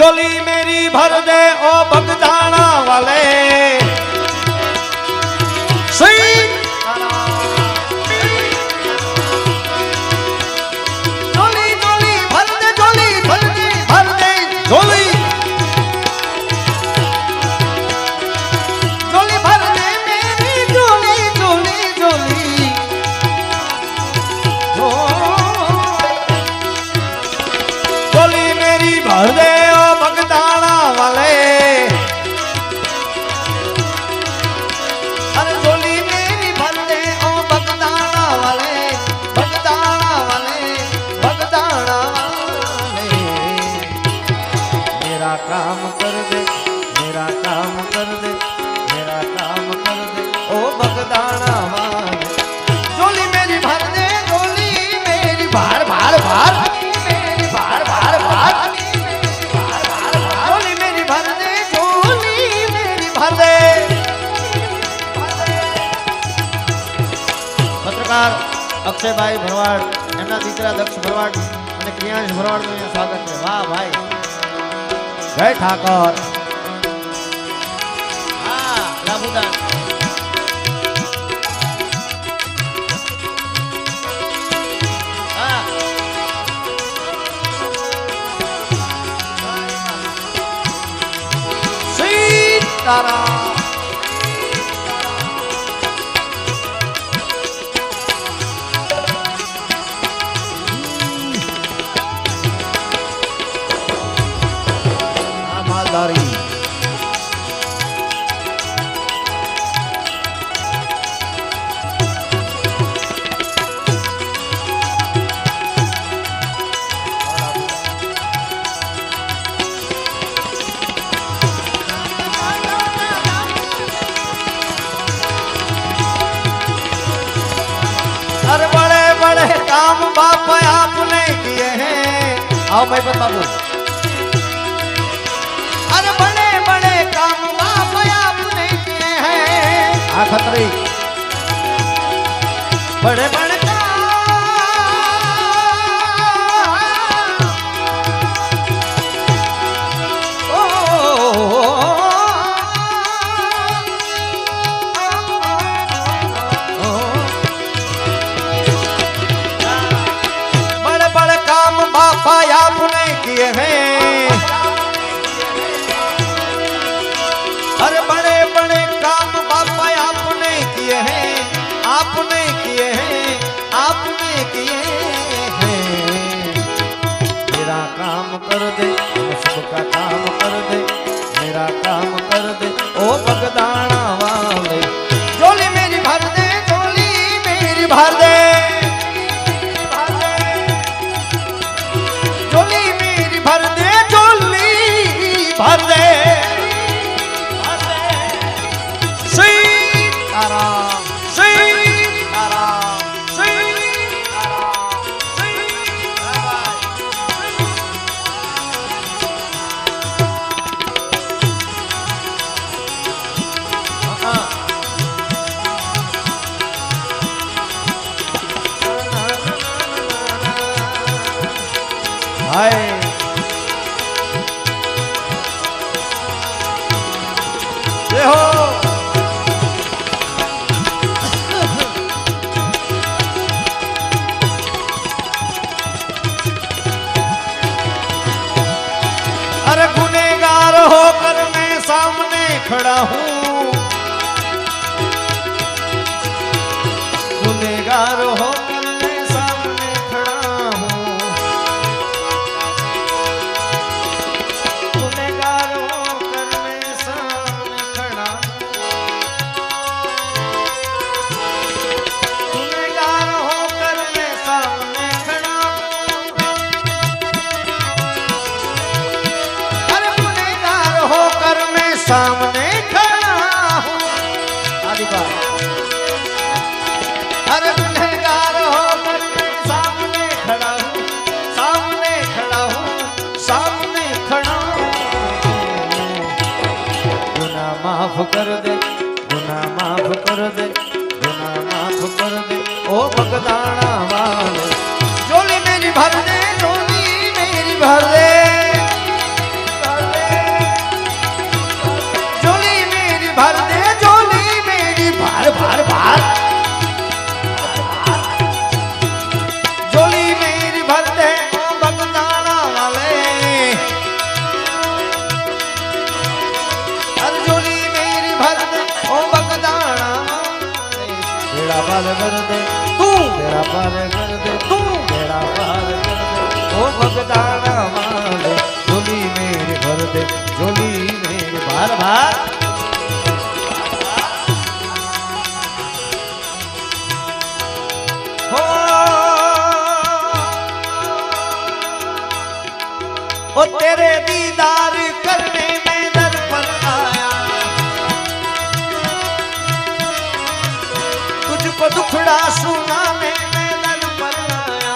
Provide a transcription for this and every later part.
झोली मेरी भर दे ओ बगदाना वाले झोली झोली भर दे झोली भर दे झोली झोली भर दे मेरी झोली झोली झोली झोली मेरी भर दे ओ बगदाना वाले अरे झोली मेरी भर दे ओ बगदाना वाले बगदाना वाले बगदाना वाले मेरा काम कर दे मेरा काम कर दे मेरा काम कर दे ओ बगदाना वाले झोली मेरी भर दे झोली मेरी भार भार भार मेरी भार भार भार झोली मेरी भर दे झोली मेरी भर दे पत्रकार अक्षय भाई भरवाड़ एमना दीकरा दक्ष भरवाड़ અને ક્રિયાંશ ભરવાડનું અહીંયા સ્વાગત છે વાહ ભાઈ જય ઠાકોર હા લાભુદાન હા સીતારામ मालदारी अरे बड़े बड़े काम बाप आपने किए हैं आओ भाई बाबू अरे बड़े बड़े काम बाप आपने किए हैं आ खतरी बड़े बड़े बड़े बड़े काम बापा आपने किए हैं अरे बड़े बड़े काम बापा आपने किए हैं आपने किए हैं आपने किए हैं मेरा काम कर दे सबका काम कर दे मेरा काम कर दे ओ बगदाना वाले झोली मेरी भर दे झोली मेरी भर दे झोली मेरी भर दे झोली भर दे सीताराम सीताराम सीताराम हाय जय हो अरे गुनेगार होकर मैं सामने खड़ा हूँ गुनेगार होकर मैं सामने खड़ा हूँ गुनेगार होकर मैं सामने खड़ा गुनेगार होकर मैं सामने खड़ा अरे गुनेगार होकर मैं सामने खड़ा हूँ आदि बात अरे गुनहगार होकर मैं सामने खड़ा हूँ सामने खड़ा हूँ सामने खड़ा हूँ गुनाह माफ कर दे गुनाह माफ कर दे गुनाह माफ कर दे ओ बगदाना वाले झोली मेरी भर दे झोली मेरी भर दे पार कर दे, तू बेड़ा पार कर दे, तू बेड़ा पार कर दे। ओ भगदाना वाले झोली मेरे भर दे, झोली मेरे बार बार। ओ तेरे दीदार करने में दर पर आया, तुझको दुखड़ा सुनाने में दर पर आया।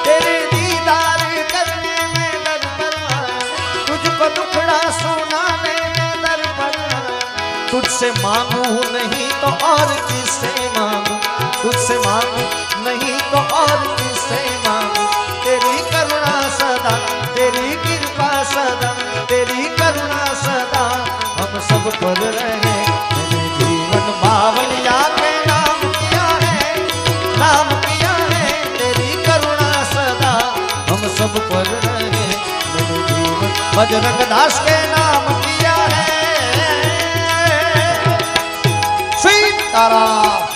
तेरे दीदार करने में दर पर आया, तुझको दुखड़ा सुनाने में दर पर आया। तुझसे मांगू नहीं तो और किससे मांगू, तुझसे मांगू नहीं तो और किससे मांगू। तेरी करुणा सदा, तेरी कृपा सदा, तेरी करुणा सदा हम सब पर रहे। मैंने जीवन बावलिया के नाम किया है, नाम किया है। तेरी करुणा सदा हम सब पर रहे। मैंने जीवन बजरंग दास के नाम किया है। सीताराम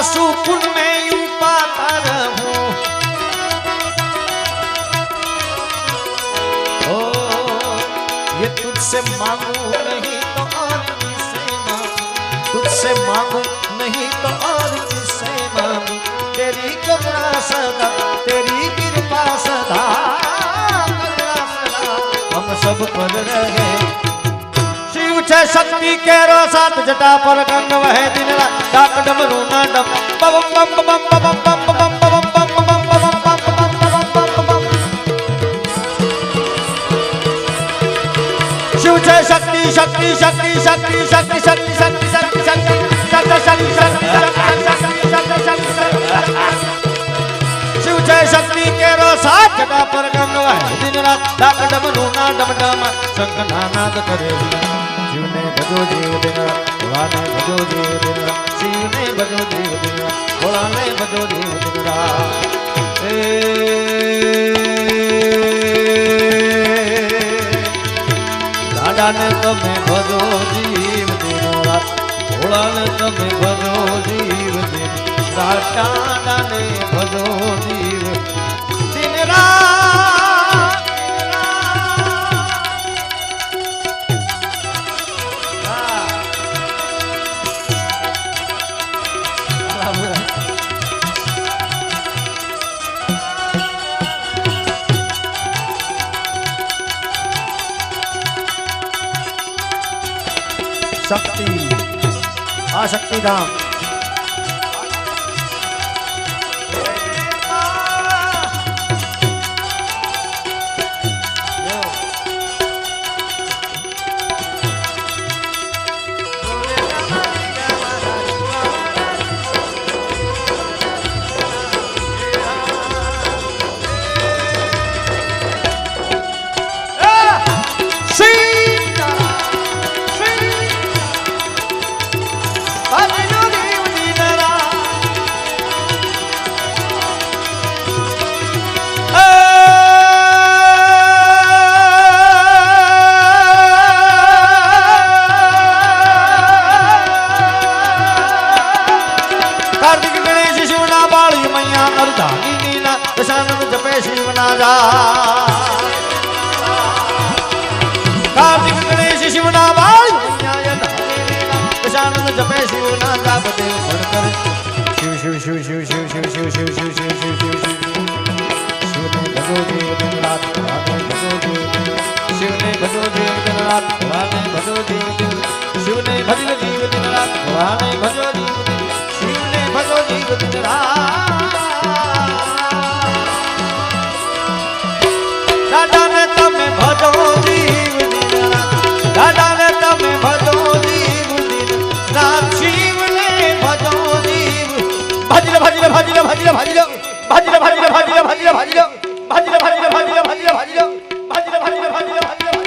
सुकून में यूं पाता रहूं। ओ ये तुझसे मांगू नहीं तो और किससे मांगू, तुझसे मांगू नहीं तो और किससे मांगू। तेरी करुणा सदा, तेरी कृपा सदा, करुणा सदा हम सब पर रहे। छे शक्ति केरो साथ जटा पर गंग वहे दिन रात डाक डमरू ना डम बम बम बम बम बम बम बम बम बम बम बम बम। शिव छे शक्ति शक्ति शक्ति शक्ति शक्ति शक्ति शक्ति शक्ति शक्ति शक्ति शक्ति शक्ति शिव छे शक्ति केरो साथ जटा पर गंग वहे दिन रात डाक डमरू ना डम डम शंख नाद करे। शिव ने भजो जीव दिन रात, भोला ने भजो जीव दिन रात। शिव ने भजो जीव दिन रात, भोला ने भजो जीव दिन रात। दादा ने तमे भजो जीव दिन रात, भोला ने तमे भजो जीव दिन रात। दादा ने भजो जीव दिन रात। शक्ति आशक्ति धाम ભોળાને ભજો જીવ દિન શિવને ભજો જીવ દિન રાત દાદાને તમે ભજો જીવ દિન રાત દાદાને તમે ભજો જીવ દિન રાત શિવને ભજો જીવ ભાજી લે ભાજી લે ભાજી લે ભાજી લે ભાજી લે ભાજી લે ભાજી લે ભાજી લે ભાજી લે ભાજી લે ભાજી લે ભાજી લે ભાજી લે ભાજી લે ભાજી લે ભાજી લે ભાજી લે ભાજી લે ભાજી લે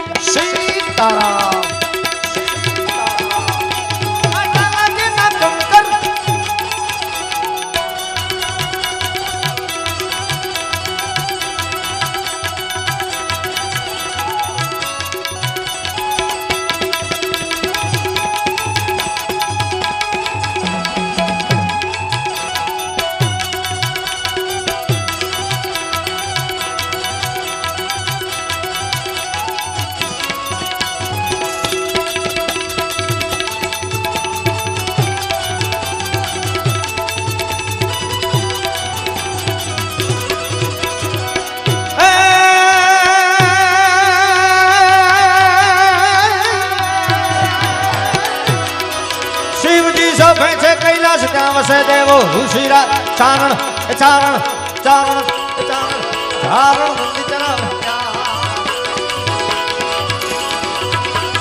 સીતારામ વસે દેવો હુશીરા ચારણ ચારણ ચારણ ચારણ ચારણ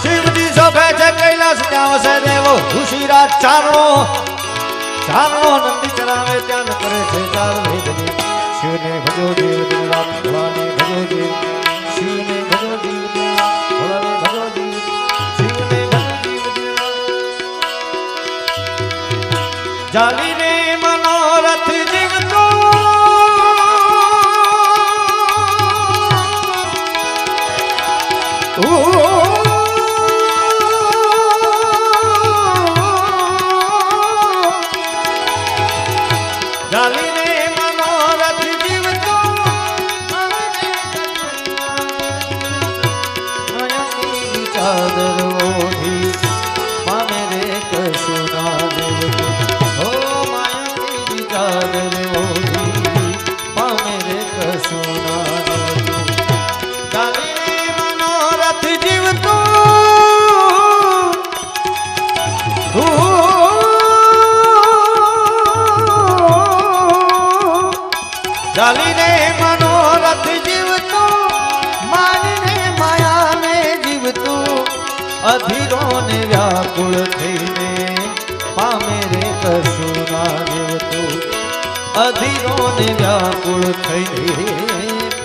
શિવજી સભે છે કૈલાસ ત્યાં વસે દેવો હુશીરા ચારણો ચારણો નંદી ચરાવે ત્યાં કરે છે ચાર વેદની શિવને ભજો દેવ દિન રાત ભોળાને ભજો દેવ શિવને ભજો દેવ દિન રાત ભોળાને ભજો દેવ શિવને ભજો દેવ દિન રાત જાલીને મનોરથ જીવતો જાલીને મનોરથ જીવતો ચાદર ઓઢી પામે રે કશું ના દેવતું મનોરથ જીવતો ચાલીને મનોરથ જીવતો માનીને માયાને જીવતું અધીરો ને વ્યાકુળ થઈને પામે રે કશું ના જીવતું અધીરો ને વ્યાકુળ થઈને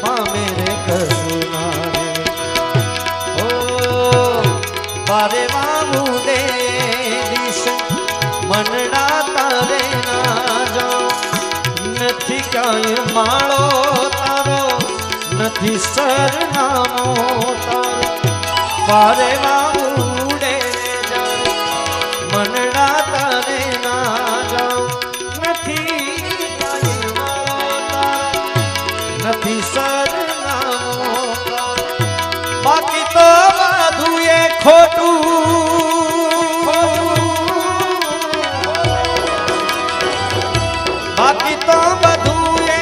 પામે રે કશું ના ઓ બારે બાબુ દે દિશ મનડા તારે ના જાઓ નથી કાંઈ માળો તારો નથી સરનામો તારો બારે બાબુ દે મનડા તારે ના જાઓ નથી નથી સરનામો બાકી તો બધું એ ખોટું બાકી તો બધું એ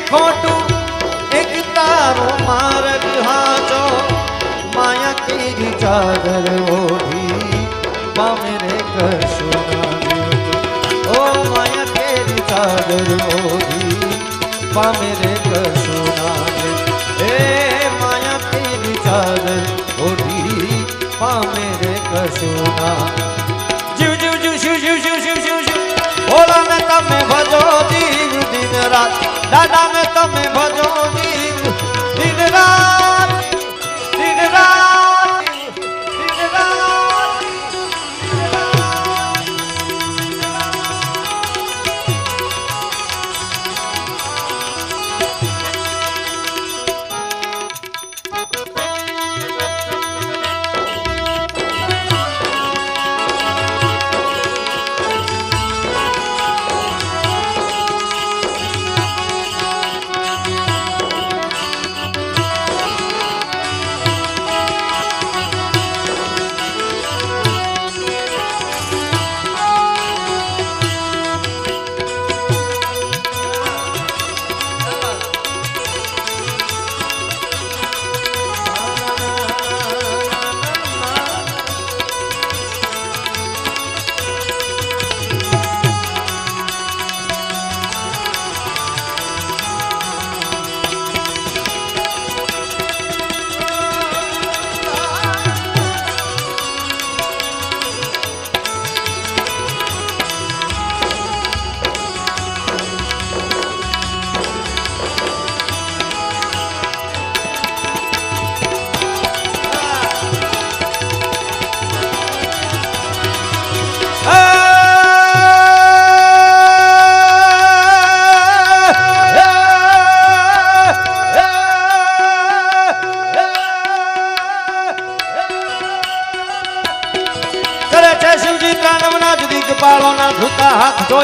ખોટું એક તારો માર્ગ હાચો માયા કેરી ચાદર ઓઢી પામે રે કશું ના ઓ માયા કેરી ચાદર ઓઢી પામે રે કશું ના એ માયા કેરી ચાદર ઓઢી પામે રે કશું ના જીવ જીવ જીવ શિવ શિવ શિવ શિવ શિવ શિવ ભોળાને તમે ભજો જીવ દિન રાત દાદાને તમે ભજો જીવ દિન રાત દિન રાત દિન રાત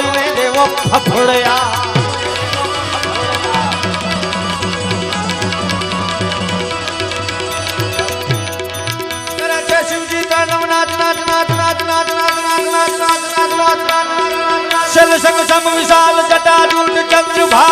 કોઈને દેવો ફફડ્યા शल संग सम विशाल जटा दूत चंद्रभा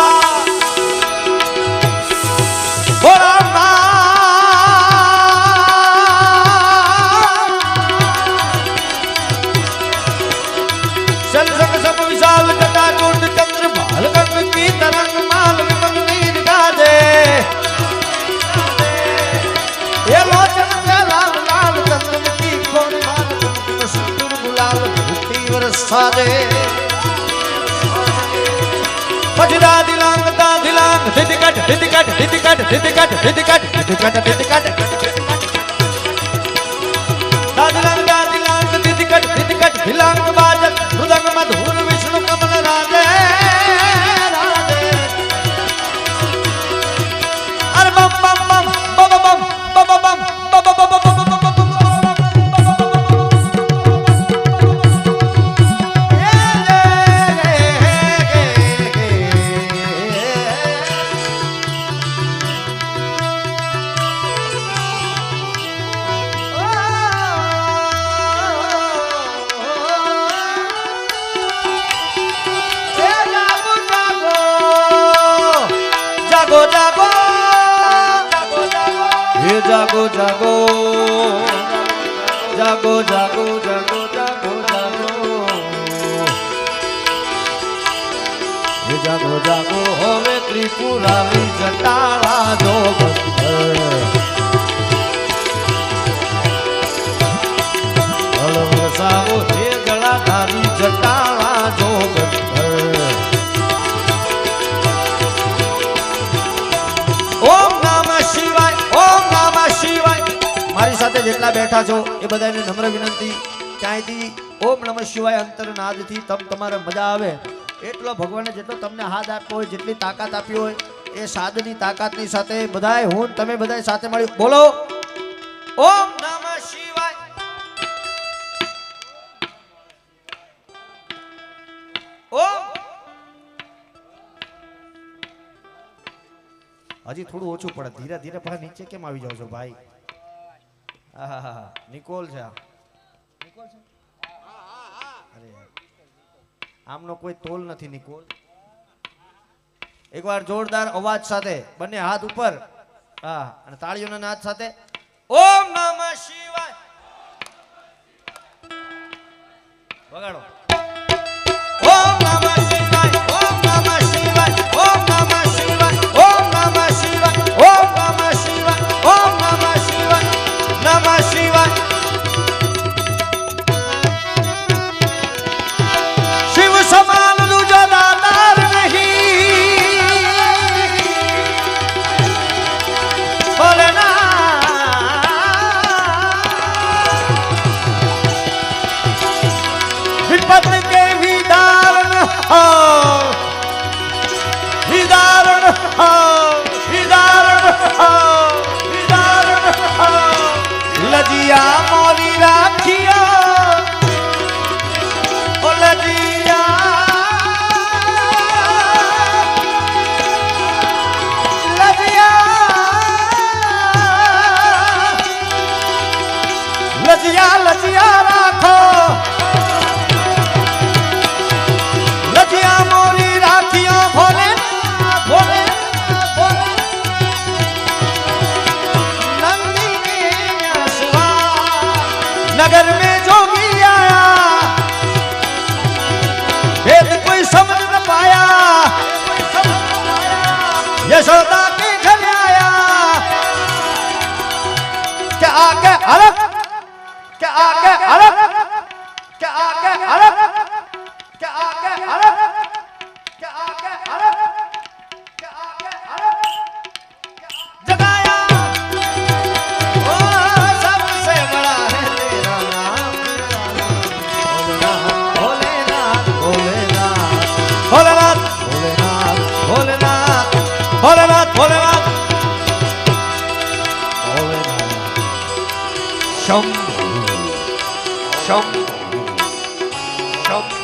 शल संग सम विशाल जटा दूत चंद्रभाल गंग की तरंग माल विमल नीर गाजे ये लोचन से लाल लाल चंद्रमुखी खोल माल सुंदर गुलाल भूति वर्षा दे पजरा दिलांग ता दिलांग दिदकट दिदकट दिदकट दिदकट दिदकट दिदकट दिदकट ता दिलांग दिदकट दिदकट दिलांग बाजत मृदंग मधुर विष्णु कमल राजे राजे अरे बम बम बम बम बम बम बम बम बम जागो जागो जागो जागो जागो जागो जागो ये जागो जागो होवे त्रिपुरारी जटाला जो बसाओ जे जलाधारी जटाला जो ओम नमः शिवाय ओम नमः शिवाय मारी साथे जेटला बैठा छो ए बधाने नम्र विनंती क्यांयथी ओम नमः शिवाय अंतरनादथी तम तमारे मजा आवे એટલો ભગવાને જેટલો તમને હાથ આપ્યો હોય જેટલી તાકાત આપી હોય એ સાધની તાકાતની સાથે બધાય હું તમે બધાય સાથે મળી બોલો ઓમ નમઃ શિવાય ઓમ હજી થોડું ઓછું પડે ધીરે ધીરે પણ નીચે કેમ આવી જાવ છો ભાઈ આહા નિકોલ છે નિકોલ છે અરે આમનો કોઈ તોલ નથી નિકોલ એકવાર જોરદાર અવાજ સાથે બંને હાથ ઉપર હા અને તાળીઓના નાદ સાથે ઓમ નમઃ શિવાય વગાડો ઓમ નમઃ શિવાય ઓમ નમઃ શિવાય ઓમ નમઃ શિવાય ઓમ નમઃ શિવાય ઓમ નમઃ શિવાય ઓમ નમઃ શિવાય નમઃ શિવાય शिव समान दूजा दातार नहीं बोलना विपत के भी दारण हो विदारण हो विदारण हो विदारण हो लजिया मोरी राखिया ओ लजिया लजिया लजिया लजिया राखो लजिया मोरी राखियो भोले भोले भोले नंदी के आसवा नगर में जोगी आया भेद कोई समझ न पाया यशोदा के घर आया क्या आगे अलग क्या आगे अलग क्या आगे अलग क्या आगे अलग क्या आगे अलग क्या आगे अलग जगाया ओ सबसे बड़ा है तेरा नाम भोलेनाथ भोलेनाथ भोलेनाथ भोलेनाथ भोलेनाथ भोलेनाथ भोलेनाथ भोलेनाथ शंभु शंभु शंभु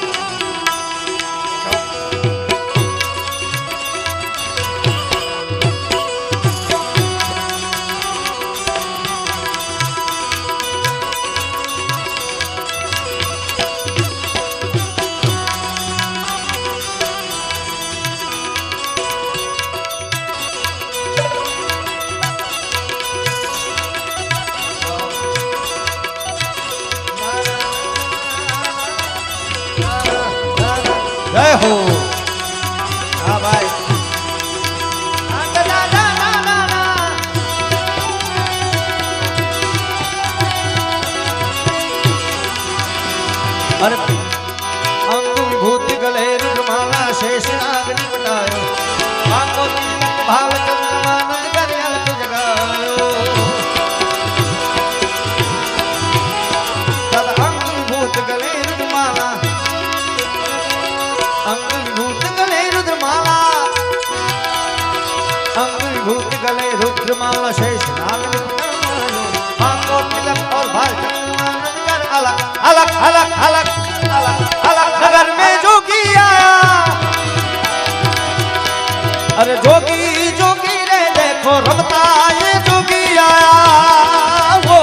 अंगुलीभूत गले रुद्रमाला, अंगुलीभूत गले रुद्रमाला, शेष नाग आंखों तिलक और भार अलग अलग अलग अलग अलग अलग नगर में जोगी आया। अरे जोगी जोगी रे देखो रमता ये जोगी आया। वो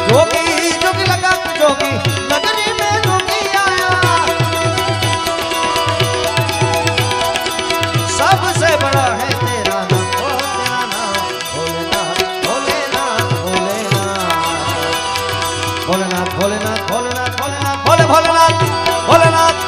जोगी जोगी लगा जोगी नगरी में जोगी आया। सबसे बड़ा है तेरा नाम, तेरा नाम भोलेनाथ भोलेनाथ भोलेनाथ भोलेनाथ भोलेनाथ भोलेनाथ भोले भोलेनाथ भोलेनाथ।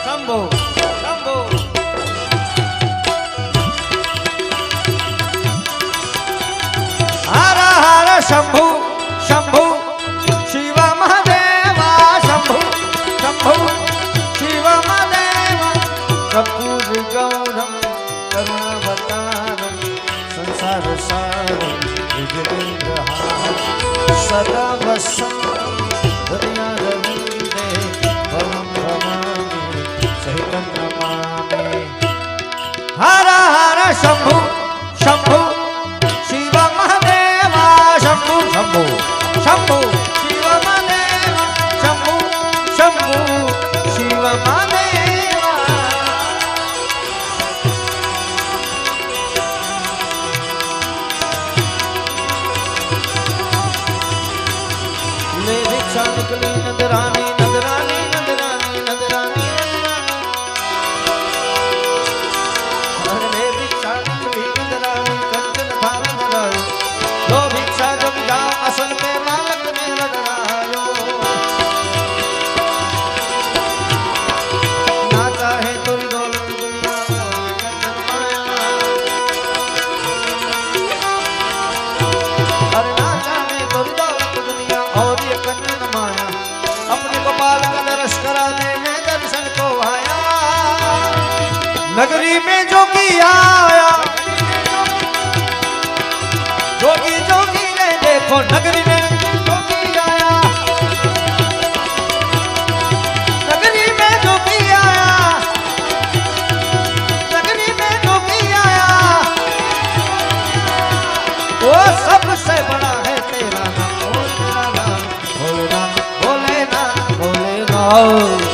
शंभो शंभो हर हर शंभु शंभु शिव महादेवा, शंभु शंभु शिव महादेवा। कर्पूर गौरम करुणावतारम संसार सारम विजयेन्द्रहारम सदा वसंतम दुनिया रविंदे भवम भवामी सहितं नमामि। हर हर शंभु शंभु शिव महादेवा, शंभु शंभु शंभु शिव महादेवा, शंभु शंभु शिव महादेवा। ले भिक्षा निकली नंदरानी नंदरानी नंदरानी नंदरानी। ले भिक्षा निकली नंदरानी कंचन धारण धरायो। लो भिक्षा जब जाओ असल पे बालक में लड़ायो। ना चाहे तुरी दौलत दुनिया कंचन माया। अरे ना चाहे तुरी दौलत दुनिया और ये कंचन माया। अपने गोपाल का दर्श करा दे मैं दर्शन को आया। नगरी में जोगी आया, जोगी जोगी ने देखो नगरी में जोगी आया। नगरी में जोगी आया, नगरी में जोगी आया। वो सबसे बड़ा है तेरा नाम, तेरा नाम भोलेनाथ भोलेनाथ भोलेनाथ।